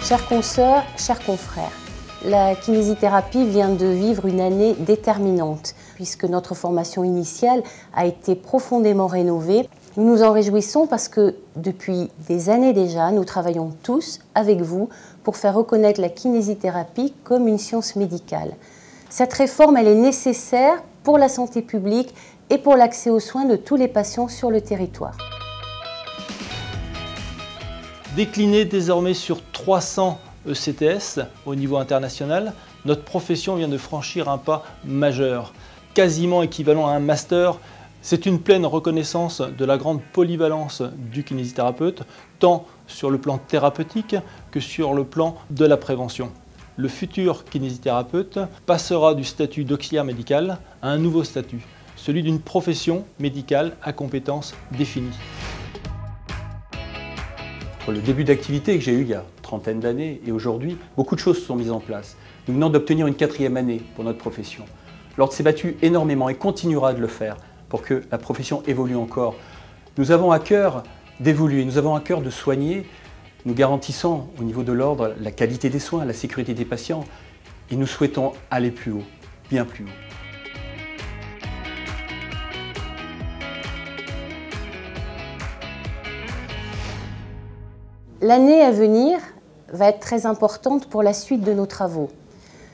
Chères consoeurs, chers confrères, la kinésithérapie vient de vivre une année déterminante puisque notre formation initiale a été profondément rénovée. Nous nous en réjouissons parce que depuis des années déjà, nous travaillons tous avec vous pour faire reconnaître la kinésithérapie comme une science médicale. Cette réforme, elle est nécessaire pour la santé publique et pour l'accès aux soins de tous les patients sur le territoire. Déclinée désormais sur 300 ECTS au niveau international, notre profession vient de franchir un pas majeur, quasiment équivalent à un master. C'est une pleine reconnaissance de la grande polyvalence du kinésithérapeute, tant sur le plan thérapeutique que sur le plan de la prévention. Le futur kinésithérapeute passera du statut d'auxiliaire médical à un nouveau statut, celui d'une profession médicale à compétences définies. Entre le début d'activité que j'ai eu il y a une trentaine d'années et aujourd'hui, beaucoup de choses se sont mises en place. Nous venons d'obtenir une 4e année pour notre profession. L'Ordre s'est battu énormément et continuera de le faire pour que la profession évolue encore. Nous avons à cœur d'évoluer, nous avons à cœur de soigner, nous garantissant au niveau de l'Ordre la qualité des soins, la sécurité des patients et nous souhaitons aller plus haut, bien plus haut. L'année à venir va être très importante pour la suite de nos travaux.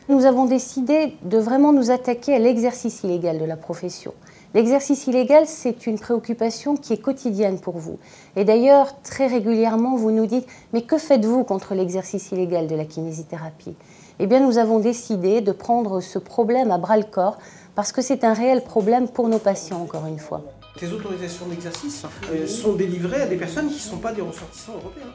Nous avons décidé de vraiment nous attaquer à l'exercice illégal de la profession. L'exercice illégal, c'est une préoccupation qui est quotidienne pour vous. Et d'ailleurs, très régulièrement, vous nous dites « Mais que faites-vous contre l'exercice illégal de la kinésithérapie ?» Eh bien, nous avons décidé de prendre ce problème à bras-le-corps parce que c'est un réel problème pour nos patients, encore une fois. Ces autorisations d'exercice sont délivrées à des personnes qui ne sont pas des ressortissants européens.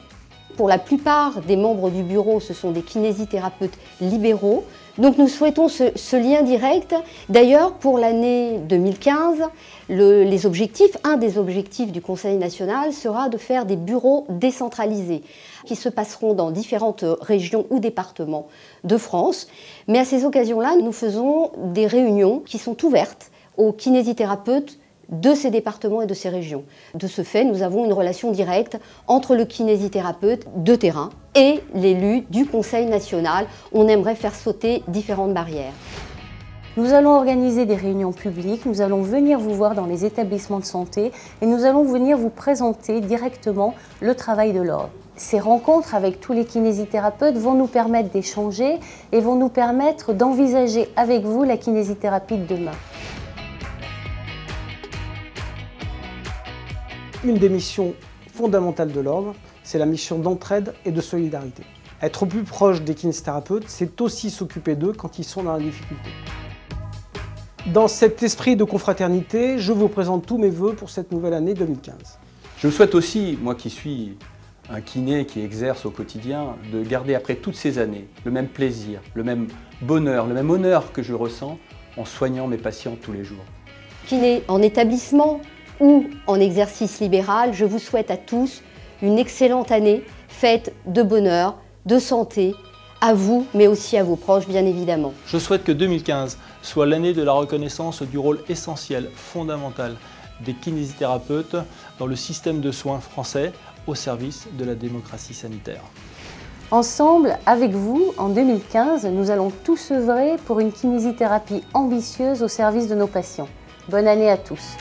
Pour la plupart des membres du bureau, ce sont des kinésithérapeutes libéraux. Donc nous souhaitons ce lien direct. D'ailleurs, pour l'année 2015, un des objectifs du Conseil national sera de faire des bureaux décentralisés qui se passeront dans différentes régions ou départements de France. Mais à ces occasions-là, nous faisons des réunions qui sont ouvertes aux kinésithérapeutes de ces départements et de ces régions. De ce fait, nous avons une relation directe entre le kinésithérapeute de terrain et l'élu du Conseil national. On aimerait faire sauter différentes barrières. Nous allons organiser des réunions publiques, nous allons venir vous voir dans les établissements de santé et nous allons venir vous présenter directement le travail de l'Ordre. Ces rencontres avec tous les kinésithérapeutes vont nous permettre d'échanger et vont nous permettre d'envisager avec vous la kinésithérapie de demain. Une des missions fondamentales de l'Ordre, c'est la mission d'entraide et de solidarité. Être plus proche des kinésithérapeutes, c'est aussi s'occuper d'eux quand ils sont dans la difficulté. Dans cet esprit de confraternité, je vous présente tous mes vœux pour cette nouvelle année 2015. Je souhaite aussi, moi qui suis un kiné qui exerce au quotidien, de garder après toutes ces années le même plaisir, le même bonheur, le même honneur que je ressens en soignant mes patients tous les jours. Kiné en établissement ou en exercice libéral, je vous souhaite à tous une excellente année faite de bonheur, de santé, à vous, mais aussi à vos proches, bien évidemment. Je souhaite que 2015 soit l'année de la reconnaissance du rôle essentiel, fondamental des kinésithérapeutes dans le système de soins français au service de la démocratie sanitaire. Ensemble, avec vous, en 2015, nous allons tous œuvrer pour une kinésithérapie ambitieuse au service de nos patients. Bonne année à tous.